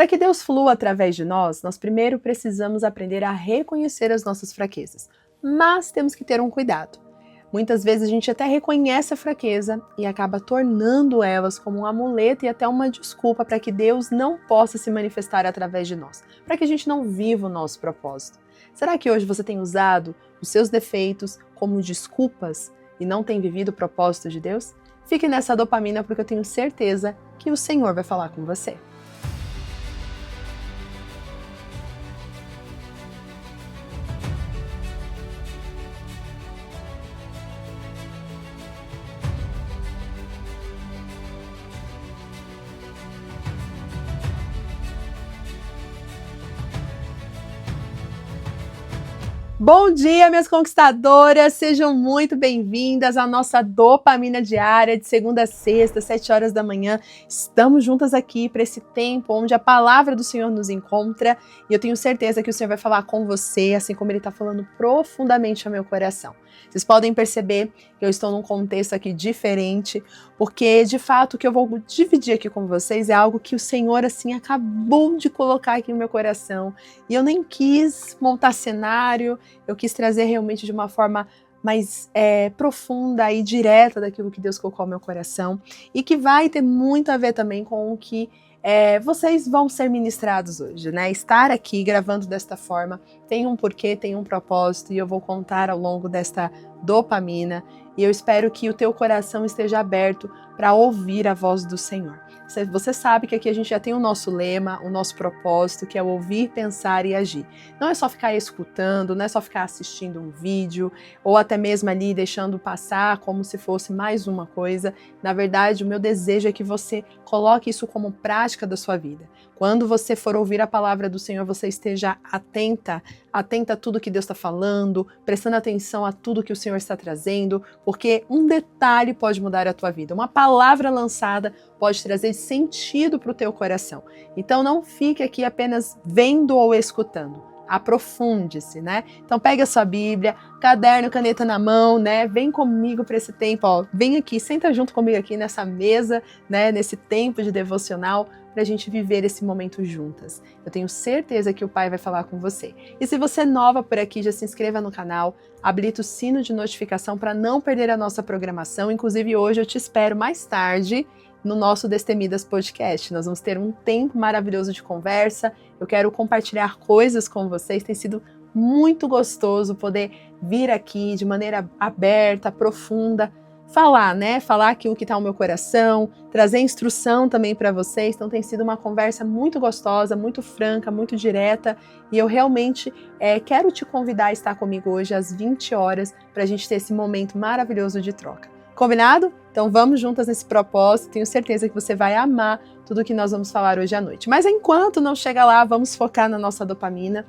Para que Deus flua através de nós primeiro precisamos aprender a reconhecer as nossas fraquezas, mas temos que ter um cuidado. Muitas vezes a gente até reconhece a fraqueza e acaba tornando elas como um amuleto e até uma desculpa para que Deus não possa se manifestar através de nós, para que a gente não viva o nosso propósito. Será que hoje você tem usado os seus defeitos como desculpas e não tem vivido o propósito de Deus? Fique nessa dopamina porque eu tenho certeza que o Senhor vai falar com você. Bom dia, minhas conquistadoras! Sejam muito bem-vindas à nossa dopamina diária de segunda a sexta, 7 horas da manhã. Estamos juntas aqui para esse tempo onde a palavra do Senhor nos encontra e eu tenho certeza que o Senhor vai falar com você, assim como Ele está falando profundamente ao meu coração. Vocês podem perceber que eu estou num contexto aqui diferente, porque de fato o que eu vou dividir aqui com vocês é algo que o Senhor assim acabou de colocar aqui no meu coração e eu nem quis montar cenário. Eu quis trazer realmente de uma forma mais profunda e direta daquilo que Deus colocou no meu coração e que vai ter muito a ver também com o que vocês vão ser ministrados hoje, né? Estar aqui gravando desta forma tem um porquê, tem um propósito e eu vou contar ao longo desta dopamina e eu espero que o teu coração esteja aberto para ouvir a voz do Senhor. Você sabe que aqui a gente já tem o nosso lema, o nosso propósito, que é ouvir, pensar e agir. Não é só ficar escutando, não é só ficar assistindo um vídeo, ou até mesmo ali deixando passar como se fosse mais uma coisa. Na verdade, o meu desejo é que você coloque isso como prática da sua vida. Quando você for ouvir a palavra do Senhor, você esteja atenta a tudo que Deus está falando, prestando atenção a tudo que o Senhor está trazendo, porque um detalhe pode mudar a tua vida. Uma palavra lançada pode trazer sentido para o teu coração. Então não fique aqui apenas vendo ou escutando. Aprofunde-se, né? Então pega a sua Bíblia, caderno, caneta na mão, né? Vem comigo para esse tempo, ó. Vem aqui, senta junto comigo aqui nessa mesa, né? Nesse tempo de devocional, para a gente viver esse momento juntas. Eu tenho certeza que o Pai vai falar com você. E se você é nova por aqui, já se inscreva no canal, habilita o sino de notificação para não perder a nossa programação. Inclusive hoje eu te espero mais tarde no nosso Destemidas Podcast. Nós vamos ter um tempo maravilhoso de conversa. Eu quero compartilhar coisas com vocês. Tem sido muito gostoso poder vir aqui de maneira aberta, profunda, falar, né? Falar aquilo que está no meu coração, trazer instrução também para vocês. Então tem sido uma conversa muito gostosa, muito franca, muito direta. E eu realmente quero te convidar a estar comigo hoje às 20 horas para a gente ter esse momento maravilhoso de troca. Combinado? Então vamos juntas nesse propósito, tenho certeza que você vai amar tudo que nós vamos falar hoje à noite. Mas enquanto não chega lá, vamos focar na nossa dopamina,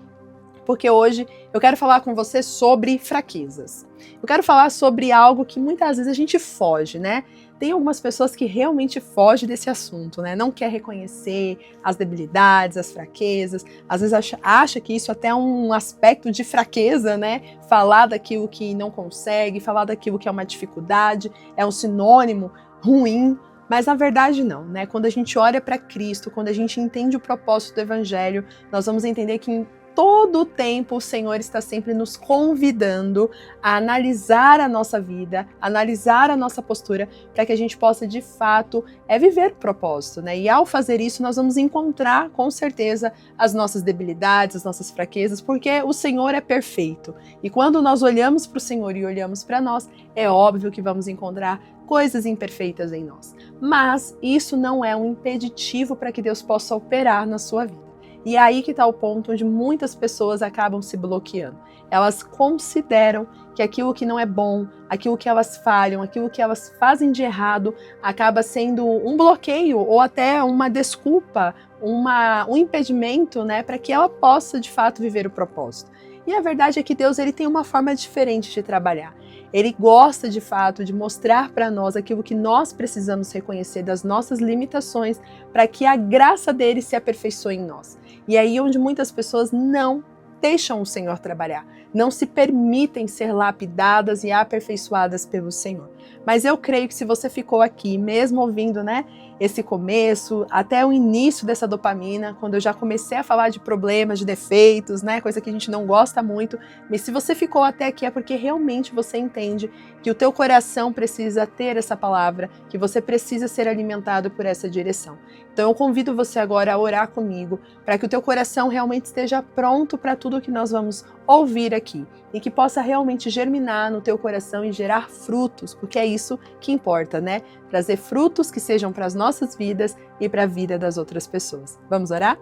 porque hoje eu quero falar com você sobre fraquezas. Eu quero falar sobre algo que muitas vezes a gente foge, né? Tem algumas pessoas que realmente fogem desse assunto, né? Não quer reconhecer as debilidades, as fraquezas, às vezes acha que isso até é um aspecto de fraqueza, né? Falar daquilo que não consegue, falar daquilo que é uma dificuldade, é um sinônimo ruim, mas na verdade não, né? Quando a gente olha para Cristo, quando a gente entende o propósito do Evangelho, nós vamos entender que em todo o tempo o Senhor está sempre nos convidando a analisar a nossa vida, analisar a nossa postura, para que a gente possa de fato viver o propósito, né? E ao fazer isso nós vamos encontrar com certeza as nossas debilidades, as nossas fraquezas, porque o Senhor é perfeito. E quando nós olhamos para o Senhor e olhamos para nós, é óbvio que vamos encontrar coisas imperfeitas em nós. Mas isso não é um impeditivo para que Deus possa operar na sua vida. E é aí que está o ponto onde muitas pessoas acabam se bloqueando. Elas consideram que aquilo que não é bom, aquilo que elas falham, aquilo que elas fazem de errado, acaba sendo um bloqueio ou até uma desculpa, um impedimento, né, para que ela possa de fato viver o propósito. E a verdade é que Deus ele tem uma forma diferente de trabalhar. Ele gosta de fato de mostrar para nós aquilo que nós precisamos reconhecer das nossas limitações para que a graça dele se aperfeiçoe em nós. E aí onde muitas pessoas não deixam o Senhor trabalhar, não se permitem ser lapidadas e aperfeiçoadas pelo Senhor. Mas eu creio que se você ficou aqui, mesmo ouvindo, né, esse começo, até o início dessa dopamina, quando eu já comecei a falar de problemas, de defeitos, né, coisa que a gente não gosta muito, mas se você ficou até aqui é porque realmente você entende que o teu coração precisa ter essa palavra, que você precisa ser alimentado por essa direção. Então eu convido você agora a orar comigo, para que o teu coração realmente esteja pronto para tudo que nós vamos ouvir aqui, e que possa realmente germinar no teu coração e gerar frutos, porque é isso que importa, né? Trazer frutos que sejam para as nossas vidas e para a vida das outras pessoas. Vamos orar?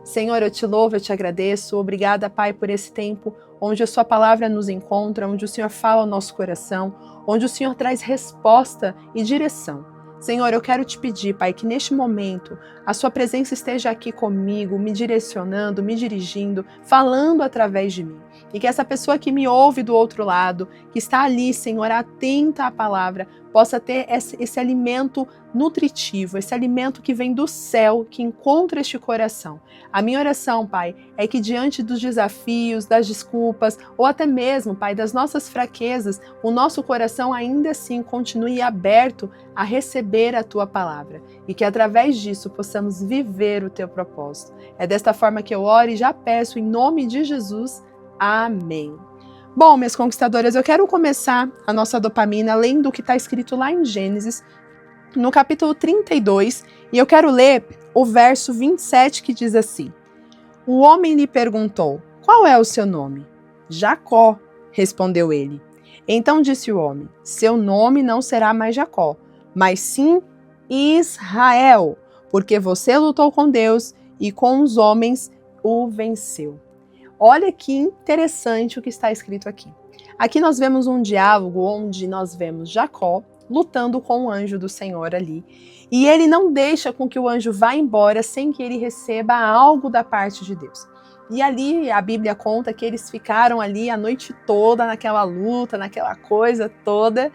Senhor, eu te louvo, eu te agradeço. Obrigada, Pai, por esse tempo onde a sua palavra nos encontra, onde o Senhor fala ao nosso coração, onde o Senhor traz resposta e direção. Senhor, eu quero te pedir, Pai, que neste momento a sua presença esteja aqui comigo, me direcionando, me dirigindo, falando através de mim. E que essa pessoa que me ouve do outro lado, que está ali, Senhor, atenta à palavra, possa ter esse alimento nutritivo, esse alimento que vem do céu, que encontra este coração. A minha oração, Pai, é que diante dos desafios, das desculpas, ou até mesmo, Pai, das nossas fraquezas, o nosso coração ainda assim continue aberto a receber a Tua palavra. E que através disso possamos viver o Teu propósito. É desta forma que eu oro e já peço em nome de Jesus. Amém. Bom, minhas conquistadoras, eu quero começar a nossa dopamina lendo o que está escrito lá em Gênesis, no capítulo 32, e eu quero ler o verso 27 que diz assim: O homem lhe perguntou, qual é o seu nome? Jacó, respondeu ele. Então disse o homem, seu nome não será mais Jacó, mas sim Israel, porque você lutou com Deus e com os homens o venceu. Olha que interessante o que está escrito aqui. Aqui nós vemos um diálogo onde nós vemos Jacó lutando com o anjo do Senhor ali. E ele não deixa com que o anjo vá embora sem que ele receba algo da parte de Deus. E ali a Bíblia conta que eles ficaram ali a noite toda naquela luta, naquela coisa toda.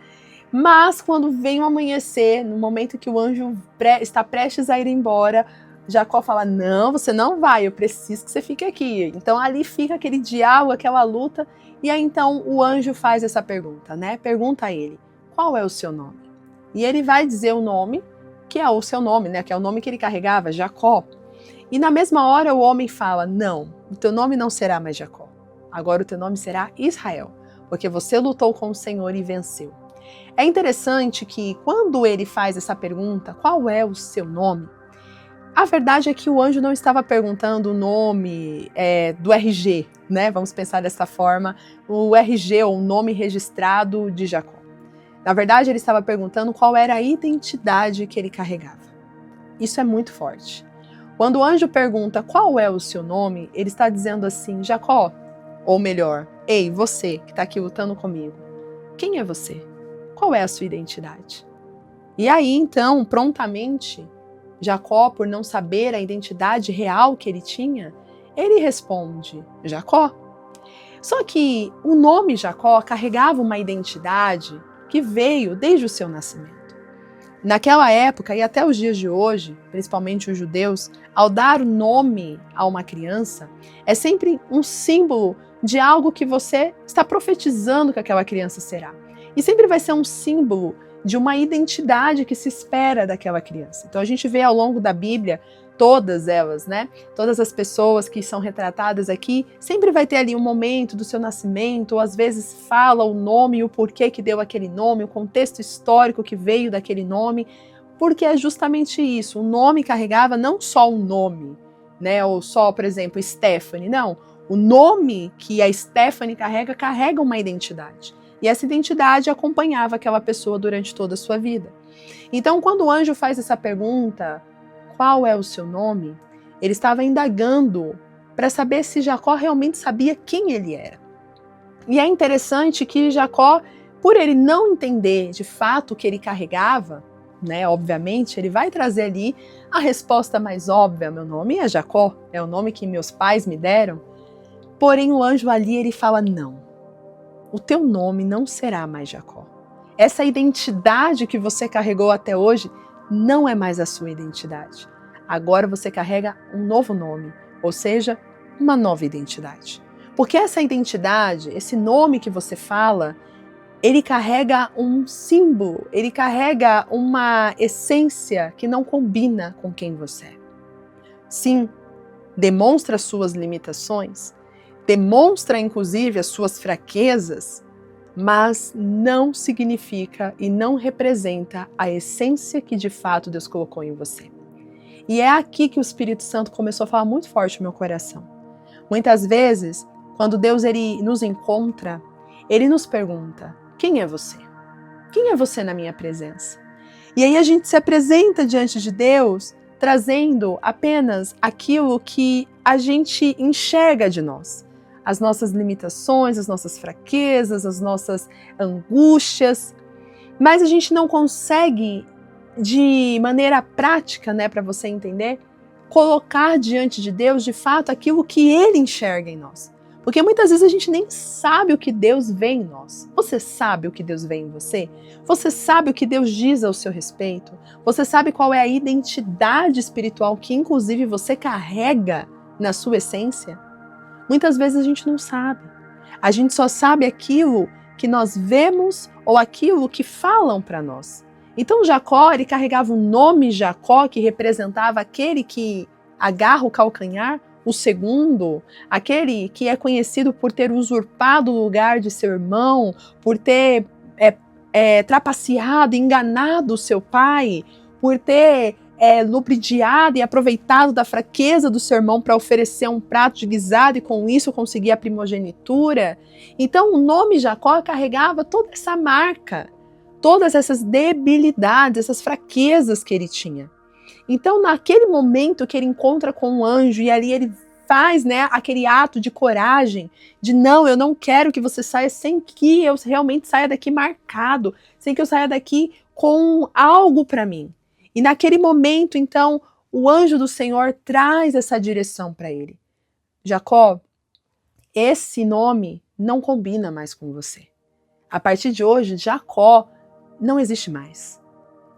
Mas quando vem o amanhecer, no momento que o anjo está prestes a ir embora, Jacó fala, não, você não vai, eu preciso que você fique aqui. Então ali fica aquele diálogo, aquela luta, e aí então o anjo faz essa pergunta, né? Pergunta a ele, qual é o seu nome? E ele vai dizer o nome, que é o seu nome, né? Que é o nome que ele carregava, Jacó. E na mesma hora o homem fala, não, o teu nome não será mais Jacó, agora o teu nome será Israel, porque você lutou com o Senhor e venceu. É interessante que quando ele faz essa pergunta, qual é o seu nome? A verdade é que o anjo não estava perguntando o nome do RG, né? Vamos pensar dessa forma, o RG ou o nome registrado de Jacó. Na verdade, ele estava perguntando qual era a identidade que ele carregava. Isso é muito forte. Quando o anjo pergunta qual é o seu nome, ele está dizendo assim, Jacó, ou melhor, ei, você que está aqui lutando comigo, quem é você? Qual é a sua identidade? E aí, então, prontamente, Jacó, por não saber a identidade real que ele tinha, ele responde, Jacó. Só que o nome Jacó carregava uma identidade que veio desde o seu nascimento. Naquela época e até os dias de hoje, principalmente os judeus, ao dar o nome a uma criança, é sempre um símbolo de algo que você está profetizando que aquela criança será. E sempre vai ser um símbolo de uma identidade que se espera daquela criança. Então a gente vê ao longo da Bíblia, todas elas, né? Todas as pessoas que são retratadas aqui, sempre vai ter ali um momento do seu nascimento, ou às vezes fala o nome e o porquê que deu aquele nome, o contexto histórico que veio daquele nome, porque é justamente isso. O nome carregava não só um nome, né? Ou só, por exemplo, Stephanie, não. O nome que a Stephanie carrega uma identidade. E essa identidade acompanhava aquela pessoa durante toda a sua vida. Então, quando o anjo faz essa pergunta, qual é o seu nome? Ele estava indagando para saber se Jacó realmente sabia quem ele era. E é interessante que Jacó, por ele não entender de fato o que ele carregava, né, obviamente, ele vai trazer ali a resposta mais óbvia, meu nome é Jacó, é o nome que meus pais me deram. Porém, o anjo ali, ele fala, não. O teu nome não será mais Jacó. Essa identidade que você carregou até hoje não é mais a sua identidade. Agora você carrega um novo nome, ou seja, uma nova identidade. Porque essa identidade, esse nome que você fala, ele carrega um símbolo, ele carrega uma essência que não combina com quem você é. Sim, demonstra suas limitações, demonstra inclusive as suas fraquezas, mas não significa e não representa a essência que de fato Deus colocou em você. E é aqui que o Espírito Santo começou a falar muito forte no meu coração. Muitas vezes, quando Deus ele nos encontra, ele nos pergunta: quem é você? Quem é você na minha presença? E aí a gente se apresenta diante de Deus trazendo apenas aquilo que a gente enxerga de nós. As nossas limitações, as nossas fraquezas, as nossas angústias. Mas a gente não consegue, de maneira prática, né, para você entender, colocar diante de Deus, de fato, aquilo que Ele enxerga em nós. Porque muitas vezes a gente nem sabe o que Deus vê em nós. Você sabe o que Deus vê em você? Você sabe o que Deus diz ao seu respeito? Você sabe qual é a identidade espiritual que inclusive você carrega na sua essência? Muitas vezes a gente não sabe. A gente só sabe aquilo que nós vemos ou aquilo que falam para nós. Então Jacó, ele carregava o nome Jacó, que representava aquele que agarra o calcanhar, o segundo, aquele que é conhecido por ter usurpado o lugar de seu irmão, por ter trapaceado, enganado o seu pai, por ter lubridiado e aproveitado da fraqueza do seu irmão para oferecer um prato de guisado e com isso conseguir a primogenitura. Então o nome Jacó carregava toda essa marca, todas essas debilidades, essas fraquezas que ele tinha. Então, naquele momento que ele encontra com um anjo e ali ele faz, né, aquele ato de coragem, de não, eu não quero que você saia sem que eu realmente saia daqui marcado, sem que eu saia daqui com algo para mim. E naquele momento, então, o anjo do Senhor traz essa direção para ele. Jacó, esse nome não combina mais com você. A partir de hoje, Jacó não existe mais.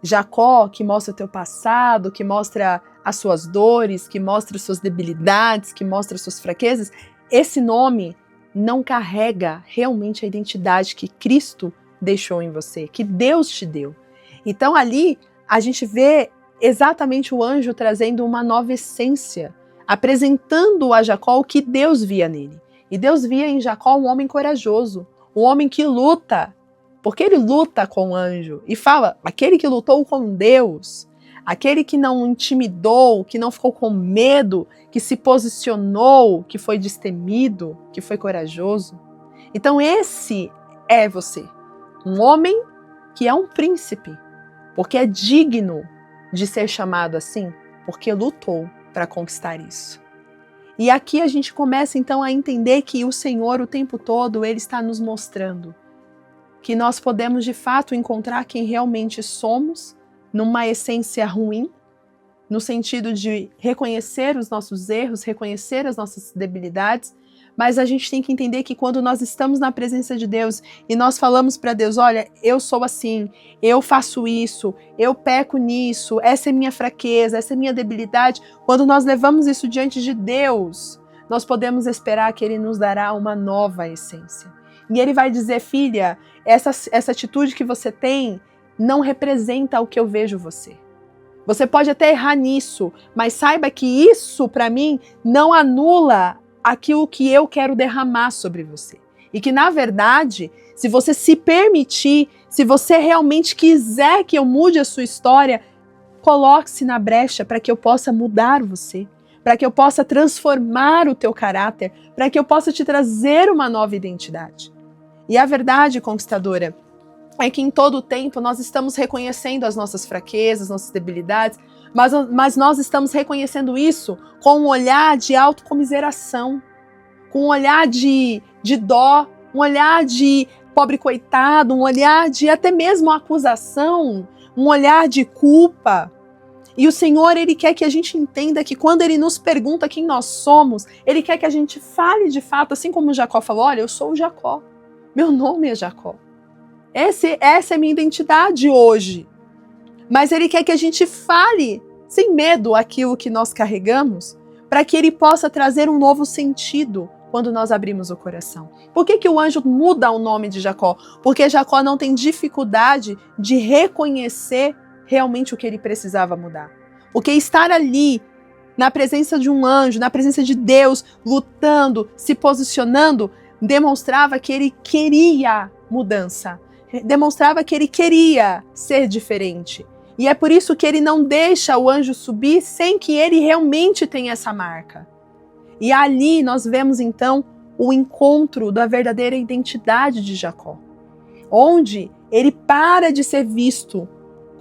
Jacó, que mostra o teu passado, que mostra as suas dores, que mostra as suas debilidades, que mostra as suas fraquezas, esse nome não carrega realmente a identidade que Cristo deixou em você, que Deus te deu. Então ali a gente vê exatamente o anjo trazendo uma nova essência, apresentando a Jacó o que Deus via nele. E Deus via em Jacó um homem corajoso, um homem que luta, porque ele luta com o anjo e fala, aquele que lutou com Deus, aquele que não intimidou, que não ficou com medo, que se posicionou, que foi destemido, que foi corajoso. Então esse é você, um homem que é um príncipe, porque é digno de ser chamado assim, porque lutou para conquistar isso. E aqui a gente começa então a entender que o Senhor o tempo todo ele está nos mostrando que nós podemos de fato encontrar quem realmente somos numa essência ruim, no sentido de reconhecer os nossos erros, reconhecer as nossas debilidades, mas a gente tem que entender que quando nós estamos na presença de Deus e nós falamos para Deus, olha, eu sou assim, eu faço isso, eu peco nisso, essa é minha fraqueza, essa é minha debilidade, quando nós levamos isso diante de Deus, nós podemos esperar que Ele nos dará uma nova essência. E Ele vai dizer, filha, essa atitude que você tem não representa o que eu vejo você. Você pode até errar nisso, mas saiba que isso, para mim, não anula aquilo que eu quero derramar sobre você. E que, na verdade, se você se permitir, se você realmente quiser que eu mude a sua história, coloque-se na brecha para que eu possa mudar você, para que eu possa transformar o teu caráter, para que eu possa te trazer uma nova identidade. E a verdade, conquistadora, é que em todo o tempo nós estamos reconhecendo as nossas fraquezas, nossas debilidades, mas nós estamos reconhecendo isso com um olhar de autocomiseração, com um olhar de dó, um olhar de pobre coitado, um olhar de até mesmo acusação, um olhar de culpa. E o Senhor, Ele quer que a gente entenda que quando Ele nos pergunta quem nós somos, Ele quer que a gente fale de fato, assim como Jacó falou, olha, eu sou o Jacó. Meu nome é Jacó. Essa é a minha identidade hoje. Mas Ele quer que a gente fale sem medo aquilo que nós carregamos, para que Ele possa trazer um novo sentido quando nós abrimos o coração. Por que o anjo muda o nome de Jacó? Porque Jacó não tem dificuldade de reconhecer realmente o que ele precisava mudar. Porque estar ali, na presença de um anjo, na presença de Deus, lutando, se posicionando, demonstrava que ele queria mudança. Demonstrava que ele queria ser diferente. E é por isso que ele não deixa o anjo subir sem que ele realmente tenha essa marca. E ali nós vemos então o encontro da verdadeira identidade de Jacó, onde ele para de ser visto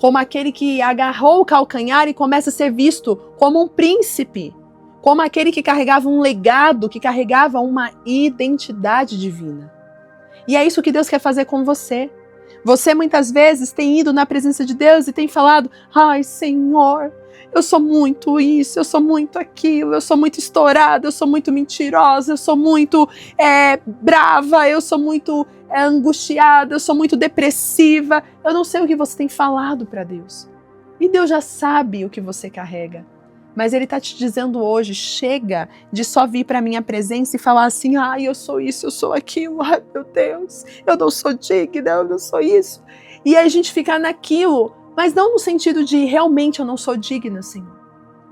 como aquele que agarrou o calcanhar e começa a ser visto como um príncipe, como aquele que carregava um legado, que carregava uma identidade divina. E é isso que Deus quer fazer com você. Você muitas vezes tem ido na presença de Deus e tem falado: ai, Senhor, eu sou muito isso, eu sou muito aquilo, eu sou muito estourada, eu sou muito mentirosa, eu sou muito brava, eu sou muito angustiada, eu sou muito depressiva. Eu não sei o que você tem falado para Deus. E Deus já sabe o que você carrega. Mas Ele está te dizendo hoje: chega de só vir para a minha presença e falar assim: ai, eu sou isso, eu sou aquilo, ai meu Deus, eu não sou digna, eu não sou isso. E aí a gente ficar naquilo, mas não no sentido de realmente eu não sou digna, Senhor.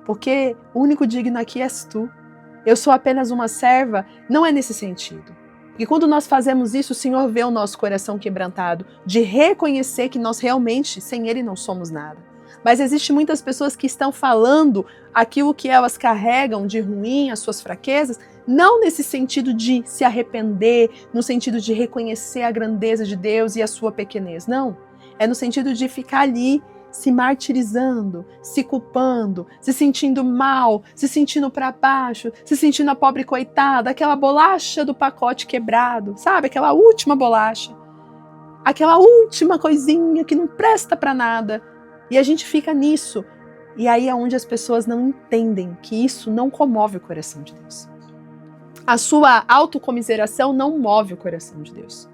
Porque o único digno aqui és Tu. Eu sou apenas uma serva, não é nesse sentido. E quando nós fazemos isso, o Senhor vê o nosso coração quebrantado, de reconhecer que nós realmente, sem Ele, não somos nada. Mas existem muitas pessoas que estão falando aquilo que elas carregam de ruim, as suas fraquezas, não nesse sentido de se arrepender, no sentido de reconhecer a grandeza de Deus e a sua pequenez, não. É no sentido de ficar ali se martirizando, se culpando, se sentindo mal, se sentindo para baixo, se sentindo a pobre coitada, aquela bolacha do pacote quebrado, sabe? Aquela última bolacha, aquela última coisinha que não presta para nada. E a gente fica nisso. E aí é onde as pessoas não entendem que isso não comove o coração de Deus. A sua autocomiseração não move o coração de Deus.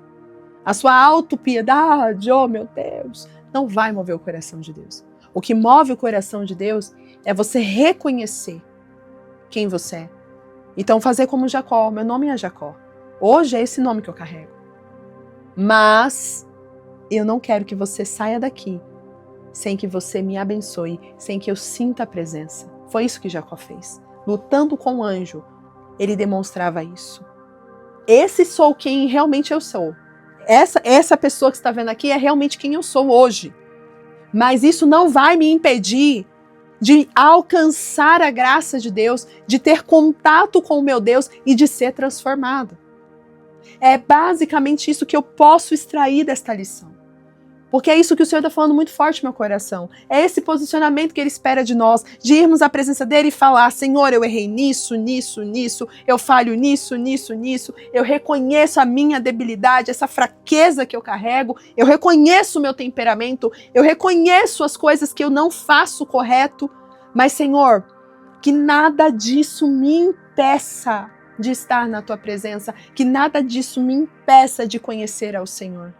A sua autopiedade, oh meu Deus, não vai mover o coração de Deus. O que move o coração de Deus é você reconhecer quem você é. Então fazer como Jacó. Meu nome é Jacó. Hoje é esse nome que eu carrego. Mas eu não quero que você saia daqui sem que você me abençoe, sem que eu sinta a presença. Foi isso que Jacó fez. Lutando com o anjo, ele demonstrava isso. Esse sou quem realmente eu sou. Essa pessoa que está vendo aqui é realmente quem eu sou hoje. Mas isso não vai me impedir de alcançar a graça de Deus, de ter contato com o meu Deus e de ser transformado. É basicamente isso que eu posso extrair desta lição. Porque é isso que o Senhor está falando muito forte no meu coração. É esse posicionamento que Ele espera de nós, de irmos à presença dEle e falar: Senhor, eu errei nisso, nisso, nisso, eu falho nisso, nisso, nisso, eu reconheço a minha debilidade, essa fraqueza que eu carrego, eu reconheço o meu temperamento, eu reconheço as coisas que eu não faço correto, mas, Senhor, que nada disso me impeça de estar na Tua presença, que nada disso me impeça de conhecer ao Senhor,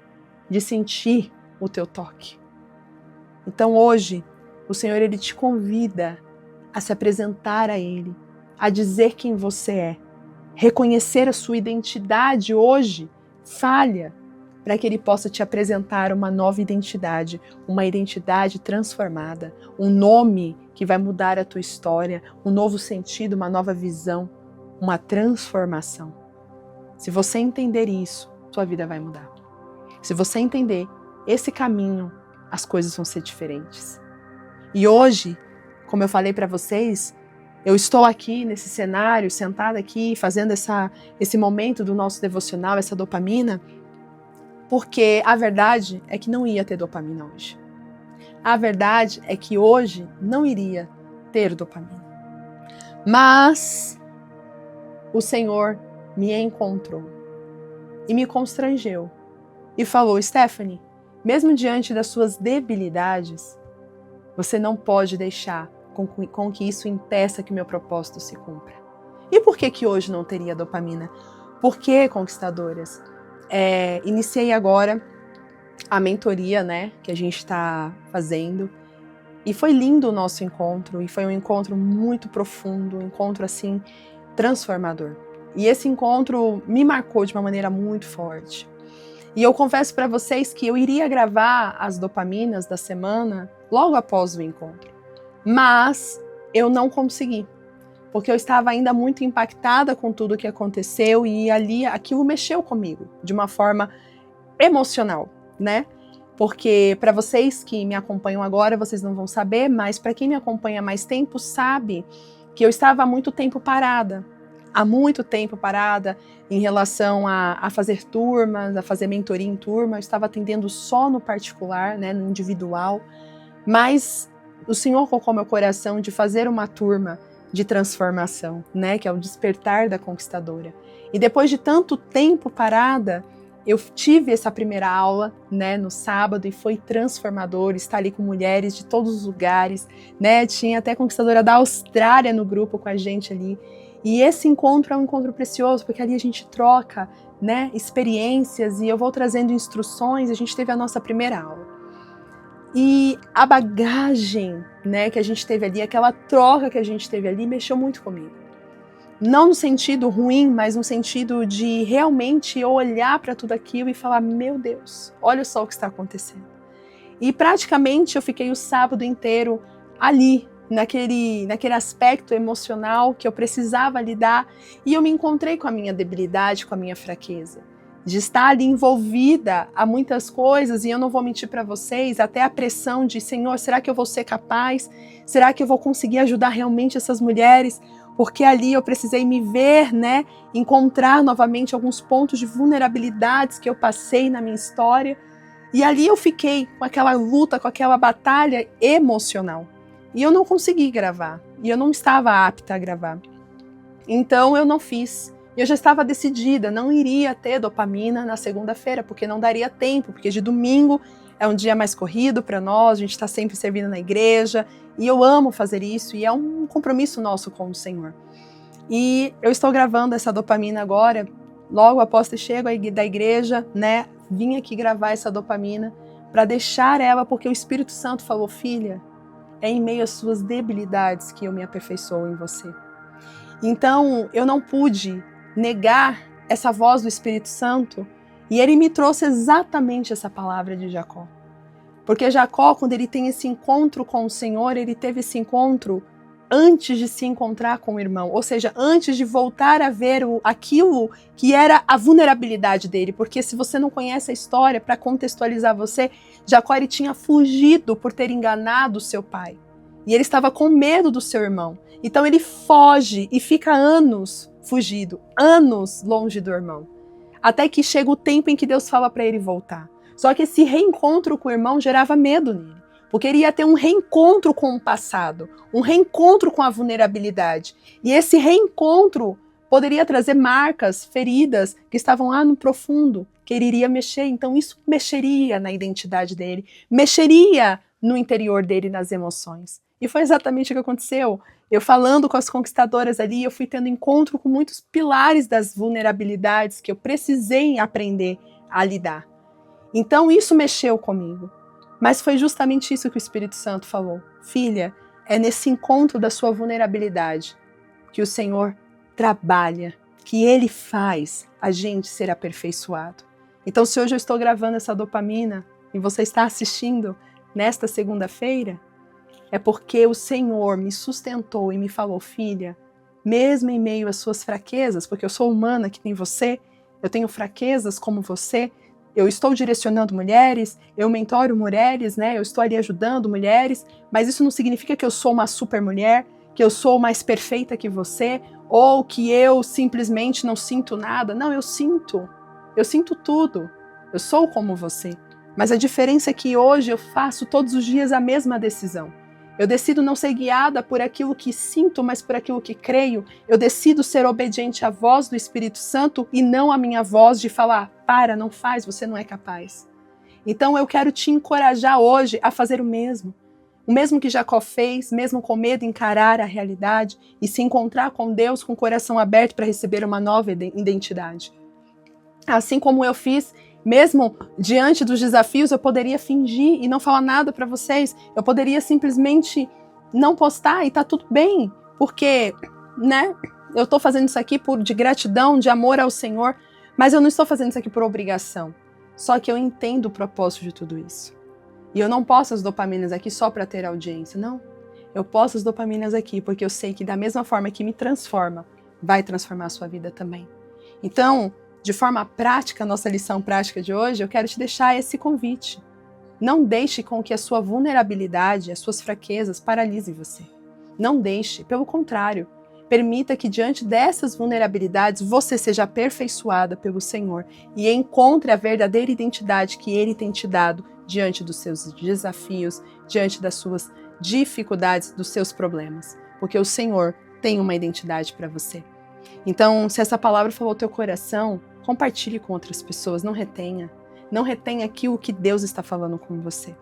de sentir o teu toque. Então hoje, o Senhor, Ele te convida a se apresentar a Ele, a dizer quem você é, reconhecer a sua identidade hoje, falha, para que Ele possa te apresentar uma nova identidade, uma identidade transformada, um nome que vai mudar a tua história, um novo sentido, uma nova visão, uma transformação. Se você entender isso, sua vida vai mudar. Se você entender esse caminho, as coisas vão ser diferentes. E hoje, como eu falei para vocês, eu estou aqui nesse cenário, sentada aqui, fazendo esse momento do nosso devocional, essa dopamina, porque a verdade é que não ia ter dopamina hoje. A verdade é que hoje não iria ter dopamina. Mas o Senhor me encontrou e me constrangeu e falou: Stephanie, mesmo diante das suas debilidades, você não pode deixar com que isso impeça que o meu propósito se cumpra. E por que hoje não teria dopamina? Porque, conquistadoras, iniciei agora a mentoria, né, que a gente está fazendo, e foi lindo o nosso encontro, e foi um encontro muito profundo, um encontro assim transformador. E esse encontro me marcou de uma maneira muito forte. E eu confesso para vocês que eu iria gravar as dopaminas da semana logo após o encontro. Mas eu não consegui, porque eu estava ainda muito impactada com tudo que aconteceu e ali aquilo mexeu comigo de uma forma emocional, né? Porque para vocês que me acompanham agora, vocês não vão saber, mas para quem me acompanha há mais tempo sabe que eu estava há muito tempo parada em relação a fazer turmas, a fazer mentoria em turma. Eu estava atendendo só no particular, né, no individual, mas o Senhor colocou meu coração de fazer uma turma de transformação, né, que é o despertar da conquistadora. E depois de tanto tempo parada, eu tive essa primeira aula, né, no sábado, e foi transformador estar ali com mulheres de todos os lugares, né, tinha até conquistadora da Austrália no grupo com a gente ali. E esse encontro é um encontro precioso, porque ali a gente troca, né, experiências, e eu vou trazendo instruções. A gente teve a nossa primeira aula. E a bagagem, né, que a gente teve ali, aquela troca que a gente teve ali, mexeu muito comigo. Não no sentido ruim, mas no sentido de realmente olhar para tudo aquilo e falar, meu Deus, olha só o que está acontecendo. E praticamente eu fiquei o sábado inteiro ali, naquele aspecto emocional que eu precisava lidar, e eu me encontrei com a minha debilidade, com a minha fraqueza. De estar ali envolvida a muitas coisas, e eu não vou mentir para vocês, até a pressão de, Senhor, será que eu vou ser capaz? Será que eu vou conseguir ajudar realmente essas mulheres? Porque ali eu precisei me ver, né, encontrar novamente alguns pontos de vulnerabilidades que eu passei na minha história. E ali eu fiquei com aquela luta, com aquela batalha emocional. E eu não consegui gravar. E eu não estava apta a gravar. Então eu não fiz. Eu já estava decidida, não iria ter dopamina na segunda-feira, porque não daria tempo, porque de domingo é um dia mais corrido para nós, a gente está sempre servindo na igreja, e eu amo fazer isso, e é um compromisso nosso com o Senhor. E eu estou gravando essa dopamina agora, logo após ter chego da igreja, né, vim aqui gravar essa dopamina, para deixar ela, porque o Espírito Santo falou, filha, é em meio às suas debilidades que eu me aperfeiçoo em você. Então, eu não pude negar essa voz do Espírito Santo, e ele me trouxe exatamente essa palavra de Jacó. Porque Jacó, quando ele tem esse encontro com o Senhor, ele teve esse encontro antes de se encontrar com o irmão, ou seja, antes de voltar a ver aquilo que era a vulnerabilidade dele, porque se você não conhece a história, para contextualizar você, Jacó ele tinha fugido por ter enganado seu pai, e ele estava com medo do seu irmão, então ele foge e fica anos fugido, anos longe do irmão, até que chega o tempo em que Deus fala para ele voltar. Só que esse reencontro com o irmão gerava medo nele, porque ele ia ter um reencontro com o passado, um reencontro com a vulnerabilidade. E esse reencontro poderia trazer marcas, feridas que estavam lá no profundo, que ele iria mexer. Então isso mexeria na identidade dele, mexeria no interior dele, nas emoções. E foi exatamente o que aconteceu. Eu falando com as conquistadoras ali, eu fui tendo encontro com muitos pilares das vulnerabilidades que eu precisei aprender a lidar. Então isso mexeu comigo. Mas foi justamente isso que o Espírito Santo falou. Filha, é nesse encontro da sua vulnerabilidade que o Senhor trabalha, que Ele faz a gente ser aperfeiçoado. Então se hoje eu estou gravando essa dopamina e você está assistindo nesta segunda-feira, é porque o Senhor me sustentou e me falou, filha, mesmo em meio às suas fraquezas, porque eu sou humana que nem você, eu tenho fraquezas como você, eu estou direcionando mulheres, eu mentoro mulheres, né? Eu estou ali ajudando mulheres, mas isso não significa que eu sou uma super mulher, que eu sou mais perfeita que você, ou que eu simplesmente não sinto nada. Não, eu sinto tudo, eu sou como você. Mas a diferença é que hoje eu faço todos os dias a mesma decisão. Eu decido não ser guiada por aquilo que sinto, mas por aquilo que creio. Eu decido ser obediente à voz do Espírito Santo e não à minha voz de falar, para, não faz, você não é capaz. Então eu quero te encorajar hoje a fazer o mesmo que Jacó fez, mesmo com medo, encarar a realidade e se encontrar com Deus com o coração aberto para receber uma nova identidade. Assim como eu fiz, mesmo diante dos desafios, eu poderia fingir e não falar nada para vocês. Eu poderia simplesmente não postar e tá tudo bem, porque, né, eu estou fazendo isso aqui de gratidão, de amor ao Senhor, mas eu não estou fazendo isso aqui por obrigação. Só que eu entendo o propósito de tudo isso. E eu não posso as dopaminas aqui só para ter audiência, não. Eu posso as dopaminas aqui porque eu sei que da mesma forma que me transforma, vai transformar a sua vida também. Então, de forma prática, nossa lição prática de hoje, eu quero te deixar esse convite. Não deixe com que a sua vulnerabilidade, as suas fraquezas paralisem você. Não deixe, pelo contrário, permita que diante dessas vulnerabilidades você seja aperfeiçoada pelo Senhor e encontre a verdadeira identidade que Ele tem te dado diante dos seus desafios, diante das suas dificuldades, dos seus problemas. Porque o Senhor tem uma identidade para você. Então, se essa palavra falou ao teu coração, compartilhe com outras pessoas, não retenha. Não retenha aquilo que Deus está falando com você.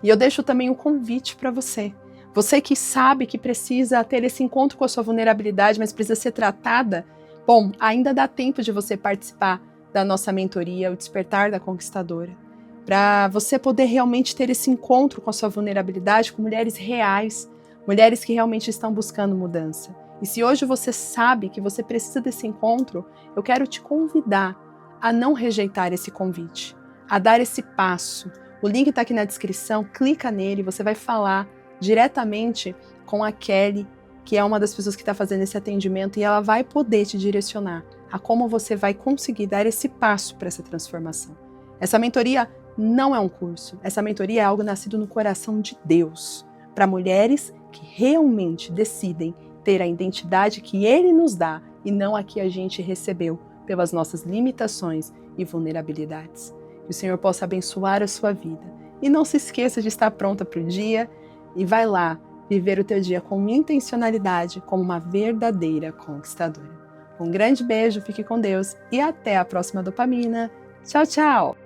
E eu deixo também um convite para você. Você que sabe que precisa ter esse encontro com a sua vulnerabilidade, mas precisa ser tratada, bom, ainda dá tempo de você participar da nossa mentoria, o Despertar da Conquistadora, para você poder realmente ter esse encontro com a sua vulnerabilidade com mulheres reais, mulheres que realmente estão buscando mudança. E se hoje você sabe que você precisa desse encontro, eu quero te convidar a não rejeitar esse convite, a dar esse passo. O link está aqui na descrição, clica nele, você vai falar diretamente com a Kelly, que é uma das pessoas que está fazendo esse atendimento, e ela vai poder te direcionar a como você vai conseguir dar esse passo para essa transformação. Essa mentoria não é um curso, essa mentoria é algo nascido no coração de Deus, para mulheres que realmente decidem ter a identidade que Ele nos dá e não a que a gente recebeu pelas nossas limitações e vulnerabilidades. Que o Senhor possa abençoar a sua vida. E não se esqueça de estar pronta para o dia e vai lá viver o teu dia com intencionalidade, como uma verdadeira conquistadora. Um grande beijo, fique com Deus e até a próxima dopamina. Tchau, tchau!